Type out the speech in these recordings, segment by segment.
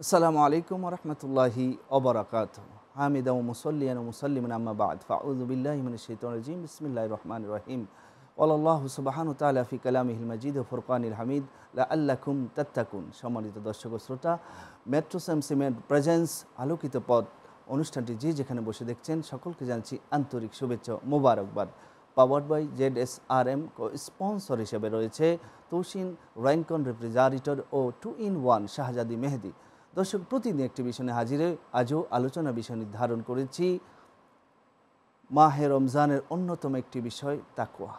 আসসালামু আলাইকুম রহমতুল্লাহি ওবরাকাত হামিদা মুসল্লিয়ান মুসল্লিমান আম্মা বাদ ফাউযু বিল্লাহি মিনাশ শাইতানির রাজিম বিসমিল্লাহির রহমানির রহিম ওয়াল্লাহু সুবহানাহু ওয়া তাআলা ফি কালামিহিল মাজিদ ওয়া ফুরকানিল হামিদ লাআল্লাকুম তাত্তাকুন। সম্মানিত দর্শক ও শ্রোতা, মেট্রো সিমেন্ট প্রেজেন্স আলোকিত পথ অনুষ্ঠানটি যে যেখানে বসে দেখছেন সকলকে জানাচ্ছি আন্তরিক শুভেচ্ছা মোবারকবাদ। পাওয়ার্ড বাই ZSRM স্পন্সর হিসেবে রয়েছে তৌসিন রাইনকন রেফ্রিজারেটর ও 2-in-1 শাহজাদি মেহেদি। দর্শক, প্রতিদিন একটি বিষয়ে হাজিরে আজও আলোচনা বিষয় নির্ধারণ করেছি মাহে রমজানের অন্যতম একটি বিষয় তাকওয়া।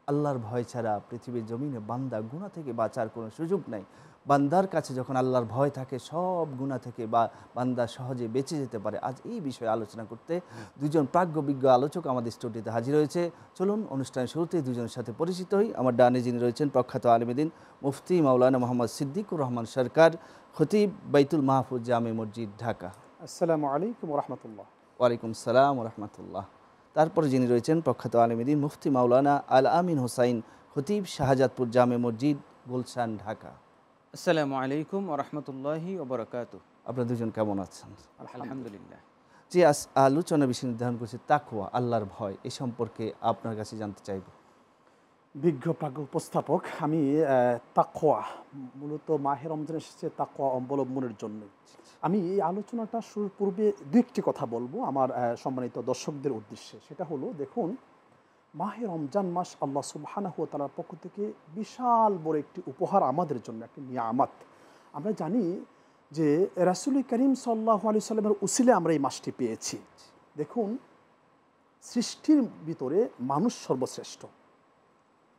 আল্লাহর ভয় ছাড়া পৃথিবীর জমিনে বান্দা গুনাহ থেকে বাঁচার কোনো সুযোগ নাই। বান্দার কাছে যখন আল্লাহর ভয় থাকে সব গুনাহ থেকে বান্দা সহজে বেঁচে যেতে পারে। আজ এই বিষয়ে আলোচনা করতে দুজন প্রাজ্ঞবিজ্ঞ আলোচক আমাদের স্টুডিওতে হাজির হয়েছে। চলুন অনুষ্ঠানের শুরুতে দুজনের সাথে পরিচিত হই। আমার ডানে যিনি রয়েছেন প্রখ্যাত আলেমদ্বীন মুফতি মাওলানা মোহাম্মদ সিদ্দিকুর রহমান সরকার, খতিব বাইতুল মাহফুজ জামে মসজিদ, ঢাকা। আসসালামু আলাইকুম রহমতুল্লাহ। ওয়ালাইকুম সালাম রহমতুল্লাহ। তারপরে যিনি রয়েছেন প্রখ্যাত আলেমদ্বীন মুফতি মাওলানা আল আমিন হোসাইন, খতিব শাহজাদপুর জামে মসজিদ, গুলশান, ঢাকা। আসসালামু আলাইকুম ওরহমতুল্লাহি ওবরাকাতুহ। আপনারা দুজন কেমন আছেন? আলহামদুলিল্লাহ। যে আলোচনা বিষয় নির্ধারণ করছে তাকওয়া, আল্লাহর ভয়, এ সম্পর্কে আপনার কাছে জানতে চাইব। বিজ্ঞ প্রাজ্ঞ উপস্থাপক, আমি তাকওয়া মূলত মাহে রমজান এসেছে তাকওয়া অবলম্বনের জন্য। আমি এই আলোচনাটা শুরুর পূর্বে দু একটি কথা বলবো আমার সম্মানিত দর্শকদের উদ্দেশ্যে। সেটা হলো, দেখুন, মাহে রমজান মাস আল্লাহ সুবহানাহু ওয়া তাআলার পক্ষ থেকে বিশাল বড় একটি উপহার আমাদের জন্য, একটি নিয়ামত। আমরা জানি যে রাসূল করিম সাল্লাল্লাহু আলাইহি সাল্লামের উসিলে আমরা এই মাসটি পেয়েছি। দেখুন, সৃষ্টির ভিতরে মানুষ সর্বশ্রেষ্ঠ।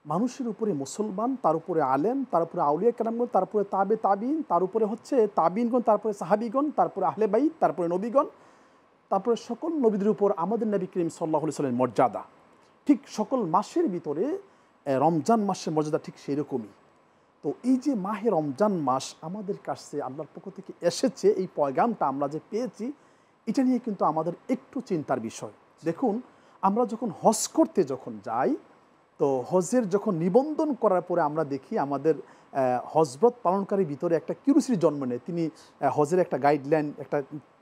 মানুষের উপরে মুসলমান, তার উপরে আলেম, তার উপরে আউলিয়া কেরামগণ, তারপরে তাবিন, তার উপরে হচ্ছে তাবিনগণ, তারপরে সাহাবিগণ, তারপরে আহলে বাইত, তারপরে নবীগণ, তারপরে সকল নবীদের উপর আমাদের নবী করিম সাল্লাল্লাহু আলাইহি সাল্লামের মর্যাদা। ঠিক সকল মাসের ভিতরে রমজান মাসের মর্যাদা ঠিক সেই রকমই। তো এই যে মাহে রমজান মাস আমাদের কাছে আল্লাহর পক্ষ থেকে এসেছে, এই পয়গামটা আমরা যে পেয়েছি, এটা নিয়ে কিন্তু আমাদের একটু চিন্তার বিষয়। দেখুন, আমরা যখন হজ করতে যাই, তো হজের যখন নিবন্ধন করার পরে আমরা দেখি আমাদের হজরত পালনকারীর ভিতরে একটা কিউরিওসিটি জন্ম নেয়। তিনি হজের একটা গাইডলাইন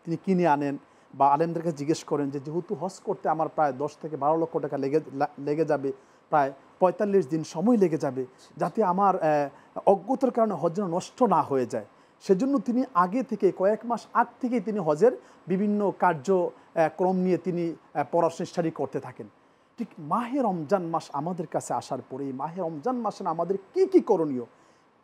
তিনি কিনে আনেন বা আলেমদের কাছে জিজ্ঞেস করেন যে যেহেতু হজ করতে আমার প্রায় 10 থেকে 12 লক্ষ টাকা লেগে যাবে, প্রায় 45 দিন সময় লেগে যাবে, যাতে আমার অজ্ঞতার কারণে হজ যেন নষ্ট না হয়ে যায়, সেজন্য তিনি আগে থেকে কয়েক মাস আগ থেকেই তিনি হজের বিভিন্ন কার্যক্রম নিয়ে তিনি পড়াশোনা স্টাডি করতে থাকেন। ঠিক মাহে রমজান মাস আমাদের কাছে আসার পরে এই মাহে রমজান মাসে আমাদের কি করণীয়,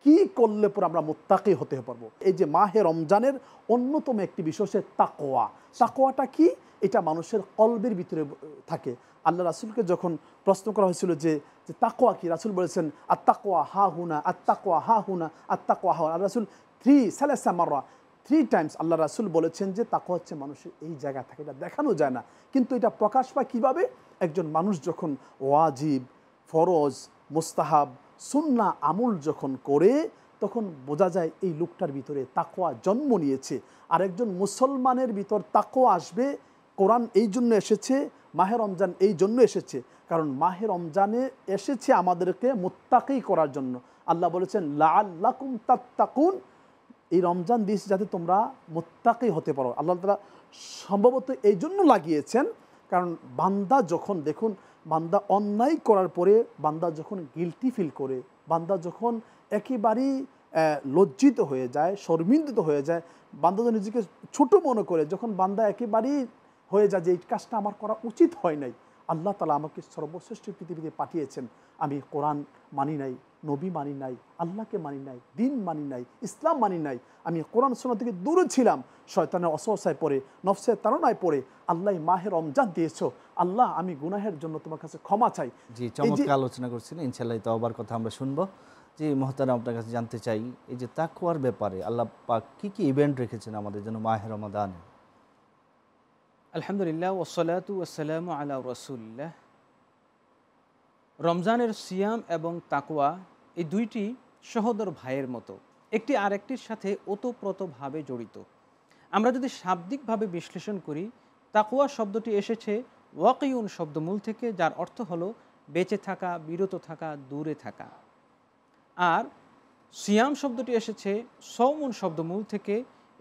কি করলে পরে আমরা মুত্তাকি হতে পারবো, এই যে মাহে রমজানের অন্যতম একটি বিষয় হচ্ছে তাকওয়া। তাকওয়াটা কি? এটা মানুষের কলবের ভিতরে থাকে। আল্লাহ রাসূলকে যখন প্রশ্ন করা হয়েছিল যে তাকওয়া কি, রাসূল বলেছেন আত-তাকওয়া হা হুনা, আত-তাকওয়া হা হুনা, আত-তাকওয়া হা হুনা। রাসূল 3 টাইমস আল্লাহ রাসূল বলেছেন যে তাকওয়া হচ্ছে মানুষের এই জায়গা থাকে, এটা দেখানো যায় না, কিন্তু এটা প্রকাশ পায় কীভাবে? একজন মানুষ যখন ওয়াজিব, ফরজ, মুস্তাহাব, সুন্নাহ আমল যখন করে, তখন বোঝা যায় এই লোকটার ভিতরে তাকওয়া জন্ম নিয়েছে। আর একজন মুসলমানের ভিতর তাকওয়া আসবে। কোরআন এই জন্য এসেছে, মাহে রমজান এই জন্য এসেছে, কারণ মাহে রমজানে এসেছে আমাদেরকে মুত্তাকি করার জন্য। আল্লাহ বলেছেন লাআল্লাকুম তাত্তাকুন, এই রমজান দিয়েছে যাতে তোমরা মুত্তাকি হতে পারো। আল্লাহ তাআলা সম্ভবত এই জন্য লাগিয়েছেন, কারণ বান্দা যখন, দেখুন, বান্দা অন্যায় করার পরে বান্দা যখন গিলটি ফিল করে, বান্দা যখন একেবারেই লজ্জিত হয়ে যায়, শর্মিন্দিত হয়ে যায়, বান্দা যখন নিজেকে ছোট মনে করে, যখন বান্দা একেবারেই হয়ে যায় যে এই কাজটা আমার করা উচিত হয় নাই, আল্লাহ তাআলা আমাকে সর্বশ্রেষ্ঠ পৃথিবীতে পাঠিয়েছেন, আমি কোরআন মানি নাই, নবী মানি নাই, আল্লাহকে মানি নাই, দিন মানি নাই, ইসলাম মানি নাই, আমি কোরআন সুন্নাহ থেকে দূরে ছিলাম, শয়তানের ওয়াসওয়াসায় পড়ে, নফসের তাড়নায় পড়ে, আল্লাহ মাহে রমজান দিয়েছো, আল্লাহ আমি গুনাহের জন্য তোমার কাছে ক্ষমা চাই। জি, চমৎকার আলোচনা করছিলেন। ইনশাআল্লাহ তওবার কথা আমরা শুনবো। যে মুহতারাম, আপনার কাছে জানতে চাই এই যে তাকওয়ার ব্যাপারে আল্লাহ পাক কি ইভেন্ট রেখেছেন আমাদের জন্য মাহে রমাদানে? আলহামদুলিল্লাহ ওয়াসসালাতু ওয়াসসালামু আলা রাসূলিল্লাহ। রমজানের সিয়াম এবং তাকওয়া এই দুইটি সহোদর ভাইয়ের মতো, একটি আরেকটির সাথে ওতপ্রোতভাবে জড়িত। আমরা যদি শাব্দিকভাবে বিশ্লেষণ করি, তাকওয়া শব্দটি এসেছে ওয়াকিউন শব্দমূল থেকে, যার অর্থ হলো বেঁচে থাকা, বিরত থাকা, দূরে থাকা। আর সিয়াম শব্দটি এসেছে সওমুন শব্দমূল থেকে,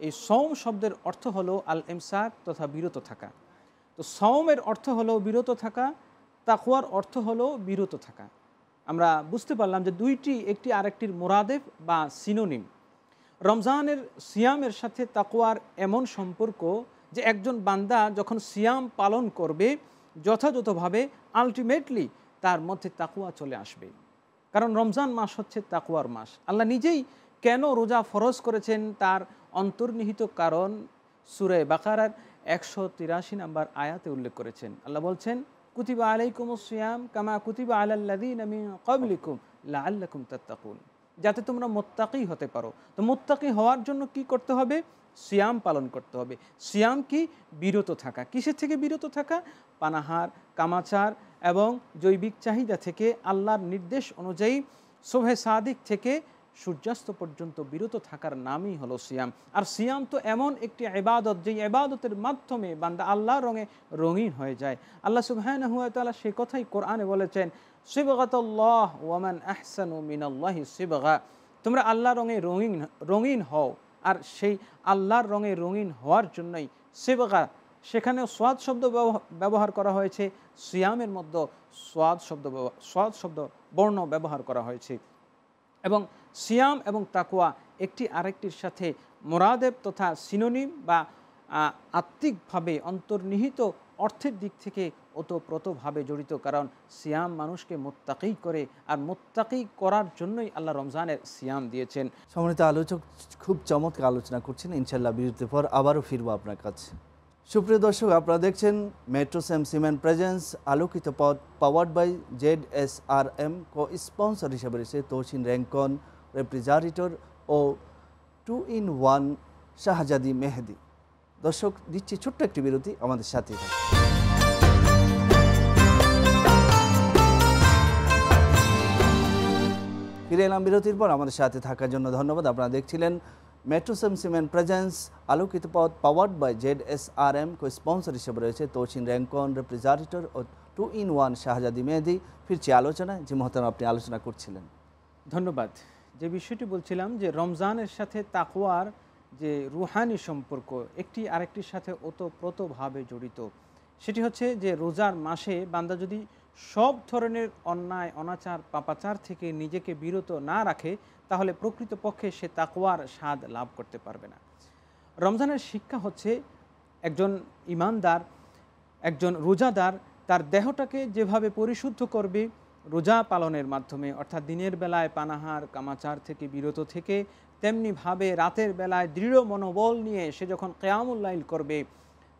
এই সওম শব্দের অর্থ হলো আল ইমসাক তথা বিরত থাকা। তো সওমের অর্থ হলো বিরত থাকা, তাকওয়ার অর্থ হলো বিরত থাকা। আমরা বুঝতে পারলাম যে দুইটি একটি আরেকটির মুরাদেফ বা সিনোনিম। রমজানের সিয়ামের সাথে তাকওয়ার এমন সম্পর্ক যে একজন বান্দা যখন সিয়াম পালন করবে যথাযথভাবে আলটিমেটলি তার মধ্যে তাকওয়া চলে আসবে। কারণ রমজান মাস হচ্ছে তাকওয়ার মাস। আল্লাহ নিজেই কেন রোজা ফরজ করেছেন তার অন্তর্নিহিত কারণ সূরা বাকারার 183 নম্বর আয়াতে উল্লেখ করেছেন। আল্লাহ বলছেন, কুতিবা আলাইকুমুস সিয়াম কামা কুতিবা আলাল্লাযীনা মিন ক্বাবলিকুম লাআল্লাকুম তাত্তাকুন, যাতে তোমরা মুত্তাকি হতে পারো। তো মুত্তাকি হওয়ার জন্য কি করতে হবে? সিয়াম পালন করতে হবে। সিয়াম কি? বিরত থাকা। কিসের থেকে বিরত থাকা? পানাহার, কামাচার এবং জৈবিক চাহিদা থেকে, আল্লাহর নির্দেশ অনুযায়ী সুবহে সাদিক থেকে সূর্যাস্ত পর্যন্ত বিরত থাকার নামই হলো সিয়াম। আর সিয়াম তো এমন একটি ইবাদত, যে ইবাদতের মাধ্যমে বান্দা আল্লাহর রঙে রঙিন হয়ে যায়। আল্লাহ সুবহানাহু ওয়া তাআলা সেই কথাই কোরআনে বলেছেন, সিবগাতুল্লাহ ওয়া মান আহসানু মিনাল্লাহি সিবগা, তোমরা আল্লাহর রঙে রঙিন হও। আর সেই আল্লাহর রঙে রঙিন হওয়ার জন্যই সিবগা, সেখানেও সোয়াদ শব্দ ব্যবহার করা হয়েছে, সিয়ামের মধ্যে সোয়াদ শব্দ বর্ণ ব্যবহার করা হয়েছে। এবং সিয়াম এবং তাকওয়া একটি আরেকটির সাথে মোরাদেব তথা সিনোনিম বা আত্মিকভাবে অন্তর্নিহিত অর্থের দিক থেকে ওতপ্রোতভাবে জড়িত। কারণ সিয়াম মানুষকে মুত্তাকি করে, আর মুত্তাকি করার জন্যই আল্লাহ রমজানের সিয়াম দিয়েছেন। সম্মানিত আলোচক খুব চমৎকার আলোচনা করছেন। ইনশাল্লাহ বিরতির পর আবারও ফিরবো আপনার কাছে। সুপ্রিয় দর্শক, আপনারা দেখছেন মেট্রোসেম সিমেন্ট প্রেজেন্স আলোকিত পথ, powered by ZSRM। Co sponsor হিসেবে রয়েছে তৌসিন র্যাঙ্কন রেফ্রিজারেটর ও 2-in-1 শাহজাদি মেহেদি। দর্শক, দিচ্ছি ছোট্ট একটি বিরতি, আমাদের সাথে থাকুন। ফিরে এলাম বিরতির পর। আমাদের সাথে থাকার জন্য ধন্যবাদ। আপনারা দেখছিলেন মেট্রোসেম সিমেন্ট প্রেজেন্স আলোকিত পথ, powered by ZSRM। Co sponsor হিসেবে রয়েছে তৌসিন র্যাঙ্কন রেফ্রিজারেটর ও 2-in-1 শাহজাদি মেহেদি। ফিরছি আলোচনায়। যে মহতারাম আপনি আলোচনা করছিলেন। ধন্যবাদ। যে বিষয়টি বলছিলাম যে রমজানের সাথে তাকওয়ার যে রুহানি সম্পর্ক একটি আরেকটির সাথে ওতপ্রোতভাবে জড়িত, সেটি হচ্ছে যে রোজার মাসে বান্দা যদি সব ধরনের অন্যায়, অনাচার, পাপাচার থেকে নিজেকে বিরত না রাখে, তাহলে প্রকৃতপক্ষে সে তাকওয়ার স্বাদ লাভ করতে পারবে না। রমজানের শিক্ষা হচ্ছে একজন ঈমানদার, একজন রোজাদার তার দেহটাকে যেভাবে পরিশুদ্ধ করবে রোজা পালনের মাধ্যমে, অর্থাৎ দিনের বেলায় পানাহার, কামাচার থেকে বিরত থেকে, তেমনিভাবে রাতের বেলায় দৃঢ় মনোবল নিয়ে সে যখন কিয়ামুল লাইল করবে,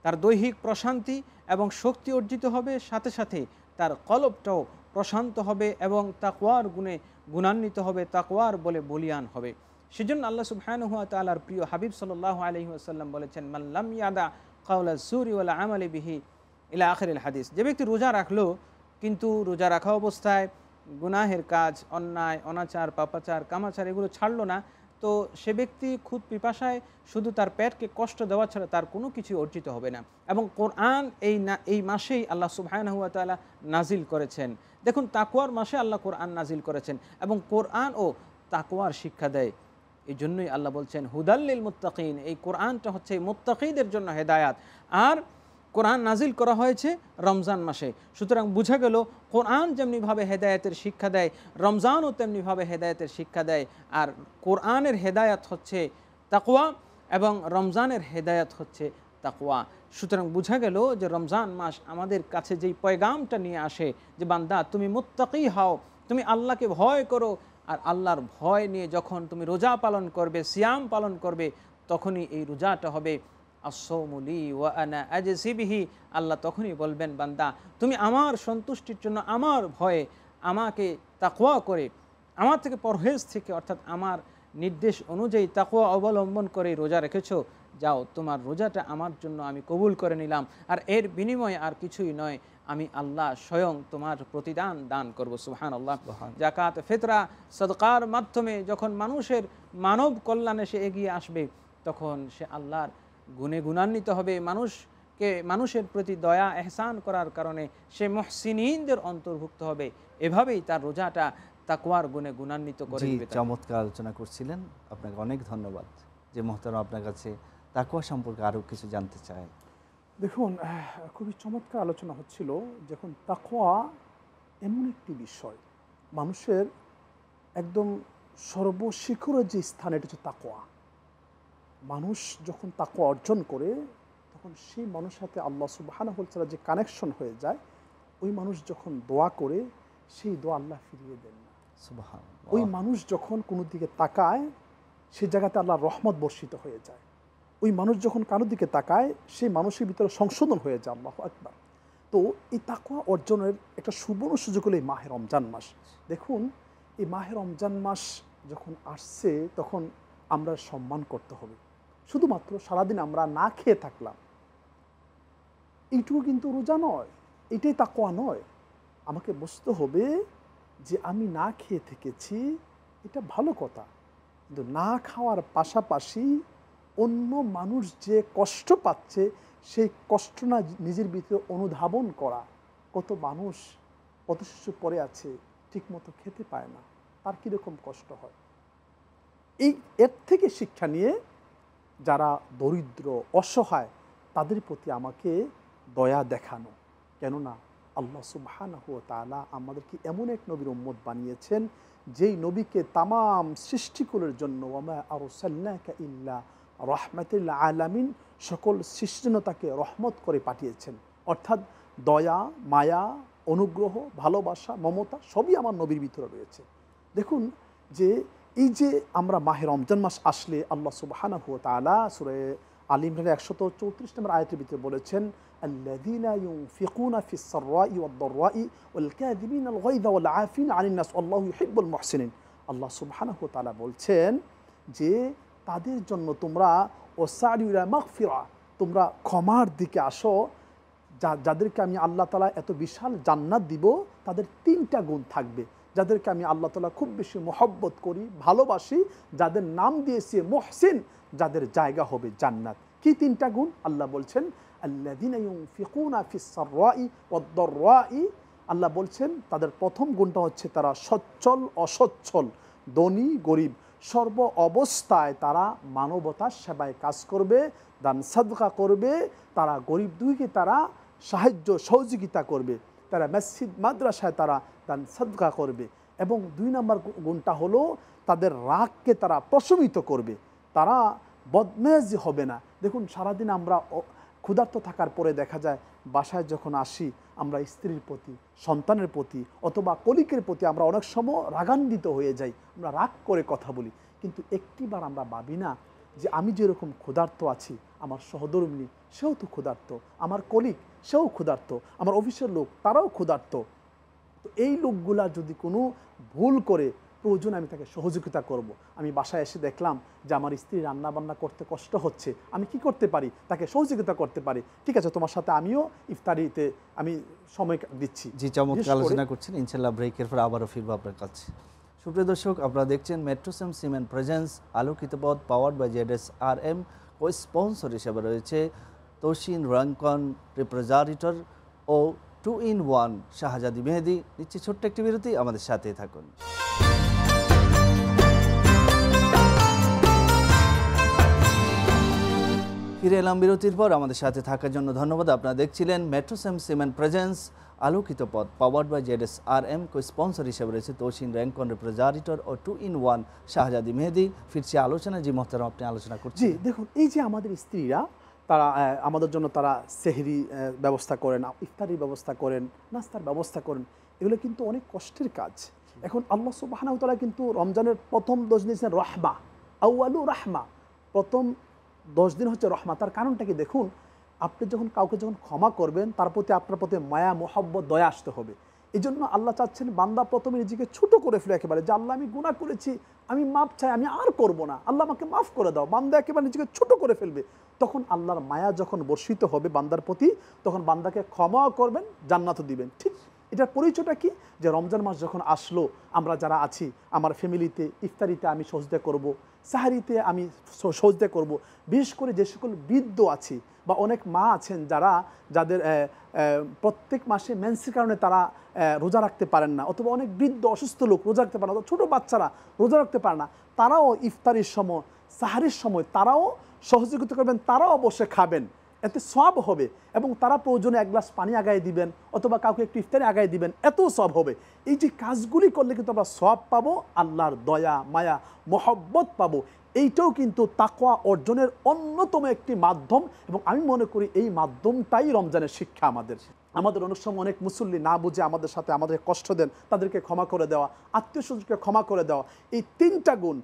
তার দৈহিক প্রশান্তি এবং শক্তি অর্জিত হবে, সাথে সাথে তার কলবটাও প্রশান্ত হবে এবং তাকওয়ার গুণে গুণান্বিত হবে, তাকওয়ার বলে বলিয়ান হবে। সেজন্য আল্লাহ সুবহানাহু ওয়া তাআলার প্রিয় হাবিব সাল্লাল্লাহু আলাইহি ওয়াসাল্লাম বলেছেন, মান লাম ইয়াদা কাওলা যুরি ওয়াল আমালি বিহি ইলা আখিরিল হাদিস। যে ব্যক্তি রোজা রাখলো কিন্তু রোজা রাখা অবস্থায় গুনাহের কাজ, অন্যায়, অনাচার, পাপাচার, কামাচার এগুলো ছাড়লো না, তো সে ব্যক্তি খুব পিপাসায় শুধু তার পেটকে কষ্ট দেওয়া ছাড়া তার কোনো কিছু অর্জিত হবে না। এবং কোরআন এই মাসেই আল্লাহ সুবহানাহু ওয়া তাআলা নাজিল করেছেন। দেখুন, তাকওয়ার মাসে আল্লাহ কোরআন নাজিল করেছেন এবং কোরআন ও তাকওয়ার শিক্ষা দেয়। এই জন্যই আল্লাহ বলছেন হুদাল্লিল মুত্তাকিন, এই কোরআনটা হচ্ছে মুত্তাকিদের জন্য হেদায়াত। আর কোরআন নাজিল করা হয়েছে রমজান মাসে। সুতরাং বোঝা গেল কোরআন যেমনিভাবে হেদায়েতের শিক্ষা দেয়, রমজানও তেমনিভাবে হেদায়েতের শিক্ষা দেয়। আর কোরআনের হেদায়াত হচ্ছে তাকওয়া এবং রমজানের হেদায়াত হচ্ছে তাকওয়া। সুতরাং বোঝা গেল যে রমজান মাস আমাদের কাছে যেই পয়গামটা নিয়ে আসে যে বান্দা তুমি মুত্তাকি হও, তুমি আল্লাহকে ভয় করো, আর আল্লাহর ভয় নিয়ে যখন তুমি রোজা পালন করবে, সিয়াম পালন করবে, তখনই এই রোজাটা হবে আসসাউমুলি ওয়া আনা আজজি বিহি। আল্লাহ তখনই বলবেন, বান্দা তুমি আমার সন্তুষ্টির জন্য, আমার ভয়ে, আমাকে তাকওয়া করে, আমার থেকে পরহেজ থেকে, অর্থাৎ আমার নির্দেশ অনুযায়ী তাকওয়া অবলম্বন করে রোজা রেখেছো, যাও তোমার রোজাটা আমার জন্য আমি কবুল করে নিলাম, আর এর বিনিময়ে আর কিছুই নয়, আমি আল্লাহ স্বয়ং তোমার প্রতিদান দান করব। সুবহানাল্লাহ। যাকাত, ফিতরা, সদকার মাধ্যমে যখন মানুষের মানব কল্যাণে সে এগিয়ে আসবে, তখন সে আল্লাহর গুণে গুণান্বিত হবে, মানুষের প্রতি দয়া এহসান করার কারণে সে মুহসিনিনদের অন্তর্ভুক্ত হবে। এভাবেই তার রোজাটা তাকওয়ার গুণে গুণান্বিত করে দিবে। চমৎকার আলোচনা করছিলেন, আপনাকে অনেক ধন্যবাদ। যে মোহতারাম আপনার কাছে তাকওয়া সম্পর্কে আরও কিছু জানতে চায়। দেখুন, খুবই চমৎকার আলোচনা হচ্ছিল। যখন তাকওয়া এমন একটি বিষয়, মানুষের একদম সর্বশিখরের যে স্থান, এটা হচ্ছে তাকওয়া। মানুষ যখন তাকওয়া অর্জন করে, তখন সেই মানুষের সাথে আল্লাহ সুবহানাহু ওয়া তাআলা যে কানেকশন হয়ে যায়, ওই মানুষ যখন দোয়া করে, সেই দোয়া আল্লাহ ফিরিয়ে দেন না। সুবহানাল্লাহ। ওই মানুষ যখন কোনো দিকে তাকায়, সেই জায়গাতে আল্লাহর রহমত বর্ষিত হয়ে যায়। ওই মানুষ যখন কারোর দিকে তাকায়, সেই মানুষের ভিতরে সংশোধন হয়ে যায়। আল্লাহু আকবার। তো এই তাকওয়া অর্জনের একটা সুবর্ণ সুযোগ হলো এই মাহে রমজান মাস। দেখুন, এই মাহে রমজান মাস যখন আসছে, তখন আমরা সম্মান করতে হবে। শুধুমাত্র সারাদিন আমরা না খেয়ে থাকলাম, এইটুকু কিন্তু রোজা নয়, এটাই তাকওয়া নয়। আমাকে বুঝতে হবে যে আমি না খেয়ে থেকেছি, এটা ভালো কথা, কিন্তু না খাওয়ার পাশাপাশি অন্য মানুষ যে কষ্ট পাচ্ছে, সেই কষ্ট না নিজের ভিতরে অনুধাবন করা। কত মানুষ কত শিশু পড়ে আছে, ঠিকমতো খেতে পায় না, তার কীরকম কষ্ট হয়। এর থেকে শিক্ষা নিয়ে যারা দরিদ্র অসহায়, তাদের প্রতি আমাকে দয়া দেখানো। কেননা আল্লাহ সুবহানাহু ওয়া তাআলা আমাদেরকে এমন এক নবীর উম্মত বানিয়েছেন, যেই নবীকে তামাম সৃষ্টিকুলের জন্য, ওয়ামা আরসালনাকা ইল্লা রাহমাতুল আলামিন, সকল সৃষ্টিজনতাকে রহমত করে পাঠিয়েছেন। অর্থাৎ দয়া, মায়া, অনুগ্রহ, ভালোবাসা, মমতা সবই আমার নবীর ভিতরে রয়েছে। দেখুন যে এই যে আমরা মাহে রমজান মাস আসলে আল্লাহ সুবহানাহু ওয়া তাআলা সূরা আল ইমরানের 134 নম্বর আয়াতের ভিতরে বলেছেন, আল্লাযীনা ইউনফিকুনা ফিস সাররাই ওয়াদ দাররাই ওয়াল কাযিমিনাল গায়যা ওয়াল আফিনা আনিন নাস আল্লাহু ইউহিব্বুল মুহসিনিন। আল্লাহ সুবহানাহু ওয়া তাআলা বলছেন যে তাদের জন্য তোমরা ওয়াসারিউ ইলা মাগফিরা, তোমরা ক্ষমার দিকে আসো। যাদেরকে আমি আল্লাহ তাআলা এত বিশাল জান্নাত দিব, তাদের 3টা গুণ থাকবে। যাদেরকে আমি আল্লাহ তাআলা খুব বেশি মহব্বত করি, ভালোবাসি, যাদের নাম দিয়েছি মুহসিন, যাদের জায়গা হবে জান্নাত। কি 3টা গুণ? আল্লাহ বলছেন, আল্লাযীনা ইউনফিকুনা ফিস সাররাই ওয়াদ দাররাই। আল্লাহ বলছেন তাদের প্রথম গুণটা হচ্ছে তারা সচ্ছল অসচ্ছল, ধনী গরিব, সর্ব অবস্থায় তারা মানবতার সেবায় কাজ করবে, দান সাদকা করবে, তারা গরিব দুইকে তারা সাহায্য সহযোগিতা করবে, তারা মসজিদ মাদ্রাসায় তারা দান সাদকা করবে। এবং 2 নম্বর গুণটা হলো তাদের রাগকে তারা প্রশমিত করবে, তারা বদমেজাজি হবে না। দেখুন, সারাদিন আমরা ক্ষুধার্ত থাকার পরে দেখা যায় বাসায় যখন আসি, আমরা স্ত্রীর প্রতি, সন্তানের প্রতি অথবা কলিকের প্রতি আমরা অনেক সময় রাগান্বিত হয়ে যাই, আমরা রাগ করে কথা বলি। কিন্তু একটিবার আমরা ভাবি না যে আমি যেরকম ক্ষুধার্ত আছি, আমার সহধর্মিণী সেও তো ক্ষুধার্ত, আমার কলিগ সেও ক্ষুধার্ত, আমার অফিসের লোক তারাও ক্ষুধার্ত। তো এই লোকগুলা যদি কোনো ভুল করে, প্রয়োজন আমি তাকে সহযোগিতা করব। আমি বাসায় এসে দেখলাম যে আমার স্ত্রী রান্না বান্না করতে কষ্ট হচ্ছে, আমি কি করতে পারি? তাকে সহযোগিতা করতে পারি। ঠিক আছে, তোমার সাথে আমিও ইফতারিতে আমি সময় দিচ্ছি। জি, চমৎকার আলোচনা করছেন। ইনশাআল্লাহ ব্রেকের পর আবারও ফিরবো আপনার কাছে। সুপ্রিয় দর্শক, আপনারা দেখছেন মেট্রোসেম সিমেন্ট প্রেজেন্স আলোকিত পথ, পাওয়ার্ড বাই ZSRM। ও স্পন্সর হিসেবে রয়েছে তৌসিন রঙ্কন রিপ্রেজারিটর ও 2-in-1 শাহজাদি মেহেদি। নিচ্ছে ছোট্ট একটি বিরতি, আমাদের সাথে থাকুন। ফিরে এলাম বিরতির পর। আমাদের সাথে থাকার জন্য ধন্যবাদ। আপনারা দেখছিলেন মেট্রোসেম সিমেন্ট প্রেজেন্স আলোকিত পথ, powered by ZSRM। Co sponsor হিসেবে রয়েছে তৌসিন রঙ্কন রিপ্রেজারিটর ও 2-in-1 শাহজাদি মেহেদি। ফিরছি আলোচনা। জি মোহতারাম, আপনি আলোচনা করছেন। জি, দেখুন, এই যে আমাদের স্ত্রীরা, তারা আমাদের জন্য তারা সেহরি ব্যবস্থা করেন, ইফতারির ব্যবস্থা করেন, নাস্তার ব্যবস্থা করেন, এগুলো কিন্তু অনেক কষ্টের কাজ। এখন আল্লাহ সুবহানাহু ওয়া তাআলা কিন্তু রমজানের প্রথম 10 দিন দিয়েছেন রহমা, আউয়ালু রাহমা, প্রথম 10 দিন হচ্ছে রহমা। তার কারণটা কি? দেখুন, আপনি যখন কাউকে যখন ক্ষমা করবেন, তার প্রতি আপনার প্রতি মায়া, মোহব্বত, দয়া আসতে হবে। এই জন্য আল্লাহ চাচ্ছেন বান্দা প্রথমে নিজেকে ছোট করে ফেলে, একেবারে যে আল্লাহ আমি গুনাহ করেছি, আমি মাপ চাই, আমি আর করব না, আল্লাহ আমাকে মাফ করে দাও। বান্দা একেবারে নিজেকে ছোট করে ফেলবে। তখন আল্লাহর মায়া যখন বর্ষিত হবে বান্দার প্রতি, তখন বান্দাকে ক্ষমাও করবেন, জান্নাতও দিবেন। ঠিক এটার পরিচয়টা কি? যে রমজান মাস যখন আসলো, আমরা যারা আছি, আমার ফ্যামিলিতে ইফতারিতে আমি সজদা করব, সাহারিতে আমি সজদা করব। বিশেষ করে যে সকল বৃদ্ধ আছি বা অনেক মা আছেন যাদের প্রত্যেক মাসে মেন্সের কারণে তারা রোজা রাখতে পারেন না, অথবা অনেক বৃদ্ধ অসুস্থ লোক রোজা রাখতে পারে না, ছোটো বাচ্চারা রোজা রাখতে পারে না, তারাও ইফতারির সময় সাহারির সময় তারাও সহযোগিতা করবেন, তারাও অবশ্যই খাবেন, এতে সওয়াব হবে। এবং তারা প্রয়োজনে এক গ্লাস পানি আগায় দিবেন অথবা কাউকে একটু ইফতারি আগায় দিবেন, এত সওয়াব হবে। এই যে কাজগুলি করলে কিন্তু আমরা সওয়াব পাবো, আল্লাহর দয়া মায়া মহব্বত পাবো। এইটাও কিন্তু তাকওয়া অর্জনের অন্যতম একটি মাধ্যম। এবং আমি মনে করি এই মাধ্যমটাই রমজানের শিক্ষা। আমাদের অনেক সময় অনেক মুসল্লি না বুঝে আমাদের সাথে আমাদের কষ্ট দেন, তাদেরকে ক্ষমা করে দেওয়া, আত্মীয় স্বজনকে ক্ষমা করে দেওয়া, এই 3টা গুণ,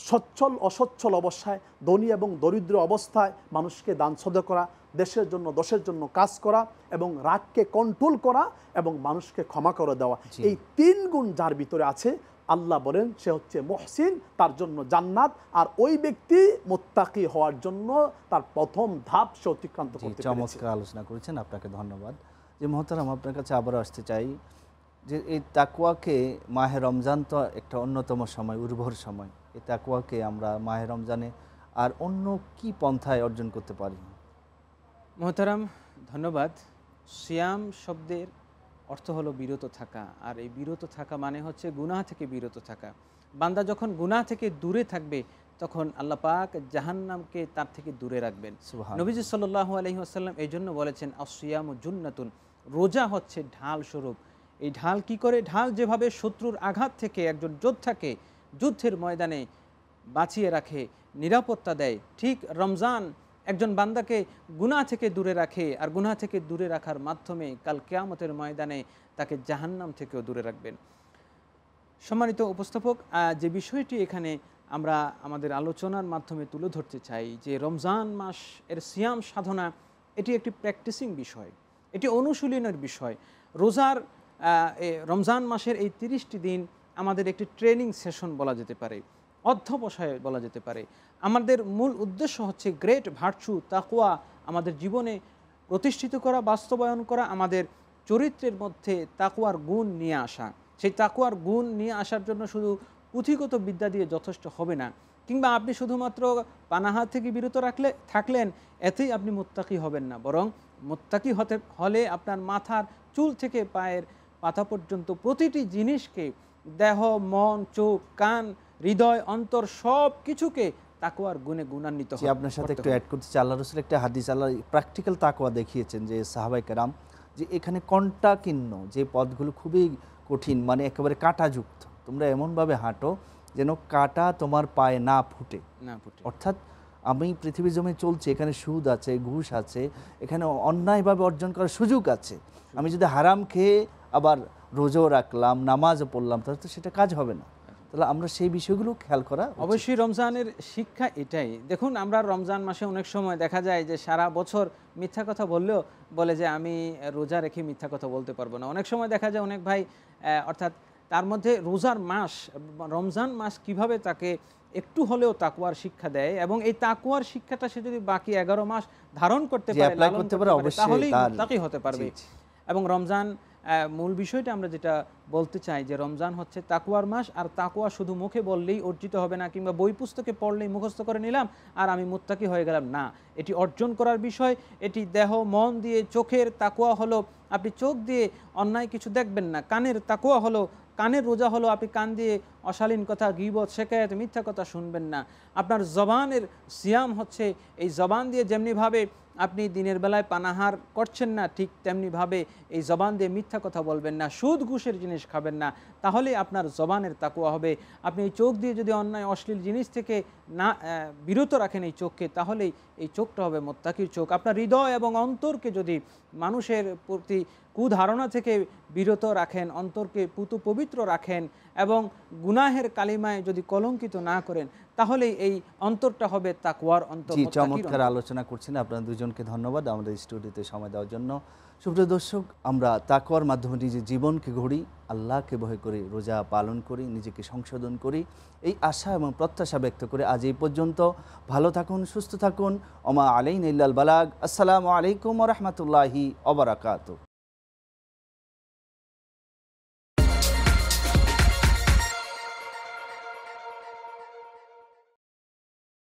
সচ্ছল অসচ্ছল অবস্থায়, ধনী এবং দরিদ্র অবস্থায় মানুষকে দান সদকা করা, দেশের জন্য দশের জন্য কাজ করা, এবং রাগকে কন্ট্রোল করা, এবং মানুষকে ক্ষমা করে দেওয়া, এই 3 গুণ যার ভিতরে আছে, আল্লাহ বলেন সে হচ্ছে মুহসিন, তার জন্য জান্নাত। আর ওই ব্যক্তি মুত্তাকি হওয়ার জন্য তার প্রথম ধাপ সে অতিক্রান্ত করতে পেরেছে। চমৎকার আলোচনা করেছেন, আপনাকে ধন্যবাদ। যে মহতারাম, আপনার কাছে আবারও আসতে চাই যে এই তাকওয়াকে, মাহে রমজান তো একটা অন্যতম সময়, উর্বর সময়, এই তাকওয়াকে আমরা মাহে রমজানে আর অন্য কি পন্থায় অর্জন করতে পারি? মহতারাম ধন্যবাদ। সিয়াম শব্দের অর্থ হলো বিরত থাকা, আর এই বিরত থাকা মানে হচ্ছে গুনাহ থেকে বিরত থাকা। বান্দা যখন গুনাহ থেকে দূরে থাকবে তখন আল্লাহ পাক জাহান্নামকে তার থেকে দূরে রাখবেন। নবীজি সাল্লাল্লাহু আলাইহি ওয়াসাল্লাম এই জন্য বলেছেন আসিয়ামু জুন্নাতুন, রোজা হচ্ছে ঢাল স্বরূপ। এই ঢাল কি করে? ঢাল যেভাবে শত্রুর আঘাত থেকে একজন যোদ্ধাকে যুদ্ধের ময়দানে বাঁচিয়ে রাখে, নিরাপত্তা দেয়, ঠিক রমজান একজন বান্দাকে গুনাহ থেকে দূরে রাখে, আর গুনাহ থেকে দূরে রাখার মাধ্যমে কাল কিয়ামতের ময়দানে তাকে জাহান্নাম থেকেও দূরে রাখবেন। সম্মানিত উপস্থাপক, যে বিষয়টি এখানে আমরা আমাদের আলোচনার মাধ্যমে তুলে ধরতে চাই যে রমজান মাস এর সিয়াম সাধনা, এটি একটি প্র্যাকটিসিং বিষয়, এটি অনুশীলনের বিষয়। রোজার রমজান মাসের এই 30টি দিন আমাদের একটি ট্রেনিং সেশন বলা যেতে পারে, অধ্যবসায় বলা যেতে পারে। আমাদের মূল উদ্দেশ্য হচ্ছে গ্রেট ভার্চু তাকওয়া আমাদের জীবনে প্রতিষ্ঠিত করা, বাস্তবায়ন করা, আমাদের চরিত্রের মধ্যে তাকওয়ার গুণ নিয়ে আসা। সেই তাকওয়ার গুণ নিয়ে আসার জন্য শুধু পুঁথিগত বিদ্যা দিয়ে যথেষ্ট হবে না, কিংবা আপনি শুধুমাত্র পানাহার থেকে বিরত থাকলেন, এতেই আপনি মুত্তাকি হবেন না। বরং মুত্তাকি হতে হলে আপনার মাথার চুল থেকে পায়ের পাতা পর্যন্ত প্রতিটি জিনিসকে, দেহ, মন, চোখ, কান, হৃদয়, অন্তর, সব কিছুকে তাকওয়ার গুণে গুণান্বিত হবে। আপনার সাথে একটু অ্যাড করতে চাই, আল্লাহ রাসূল একটা হাদিস, আল্লাহ প্র্যাকটিক্যাল তাকওয়া দেখিয়েছেন যে সাহাবায়ে কেরাম, যে এখানে কণ্টাকীর্ণ যে পথগুলো খুবই কঠিন, মানে একেবারে কাঁটাযুক্ত, তোমরা এমনভাবে হাঁটো যেন কাঁটা তোমার পায়ে না ফুটে। অর্থাৎ আমি পৃথিবীর জমি চলছি, এখানে সুদ আছে, ঘুষ আছে, এখানে অন্যায়ভাবে অর্জন করার সুযোগ আছে। আমি যদি হারাম খেয়ে আবার রোজাও রাখলাম, নামাজও পড়লাম, তাহলে তো সেটা কাজ হবে না। তাহলে আমরা সেই বিষয়গুলো খেয়াল করা অবশ্যই। রমজানের শিক্ষা এটাই। দেখুন, আমরা রমজান মাসে অনেক সময় দেখা যায় যে সারা বছর মিথ্যা কথা বললেও বলে যে আমি রোজা রেখে মিথ্যা কথা বলতে পারবো না। অনেক সময় দেখা যায় অনেক ভাই, অর্থাৎ তার মধ্যে রোজার মাস, রমজান মাস কিভাবে তাকে একটু হলেও তাকওয়ার শিক্ষা দেয়, এবং এই তাকওয়ার শিক্ষাটা সে যদি বাকি 11 মাস ধারণ করতে পারে, তাহলেই মুত্তাকি হতে পারবে। এবং রমজান মূল বিষয়টা আমরা যেটা বলতে চাই যে রমজান হচ্ছে তাকওয়ার মাস, আর তাকওয়া শুধু মুখে বললেই অর্জিত হবে না, কিংবা বই পুস্তকে পড়লেই মুখস্থ করে নিলাম আর আমি মুত্তাকি হয়ে গেলাম না। এটি অর্জন করার বিষয়। এটি দেহ মন দিয়ে, চোখের তাকওয়া হলো আপনি চোখ দিয়ে অন্যায় কিছু দেখবেন না। কানের তাকওয়া হলো, কানের রোজা হলো আপনি কান দিয়ে অশালীন কথা, গীবত, শিকায়েত, মিথ্যা কথা শুনবেন না। আপনার জবানের সিয়াম হচ্ছে এই জবান দিয়ে যেমনিভাবে আপনি দিনের বেলায় পানাহার করছেন না, ঠিক তেমনিভাবে এই জবান দিয়ে মিথ্যা কথা বলবেন না, সুদ ঘুষের জিনিস খাবেন না, তাহলে আপনার জবানের তাকওয়া হবে। আপনি এই চোখ দিয়ে যদি অন্যায় অশ্লীল জিনিস থেকে না বিরত রাখেন এই চোখকে, তাহলেই এই চোখটা হবে মুত্তাকির চোখ। আপনার হৃদয় এবং অন্তরকে যদি মানুষের প্রতি কুধারণা থেকে বিরত রাখেন, অন্তরকে পুতু পবিত্র রাখেন এবং গুনাহের কালিমায় যদি কলঙ্কিত না করেন, তাহলেই এই অন্তরটা হবে তাকওয়ার অন্তর। চমৎকার আলোচনা করছেন, আপনাদের দুজনকে ধন্যবাদ আমাদের স্টুডিওতে সময় দেওয়ার জন্য। সুপ্রিয় দর্শক, আমরা তাকওয়ার মাধ্যমে নিজের জীবনকে গড়ি, আল্লাহকে ভয় করি, রোজা পালন করি, নিজেকে সংশোধন করি, এই আশা এবং প্রত্যাশা ব্যক্ত করে আজ এই পর্যন্ত। ভালো থাকুন, সুস্থ থাকুন। ওমা আলাইনা ইল্লাল বালাগ। আসসালামু আলাইকুম ওয়া রাহমাতুল্লাহি ওয়া বারাকাতুহু।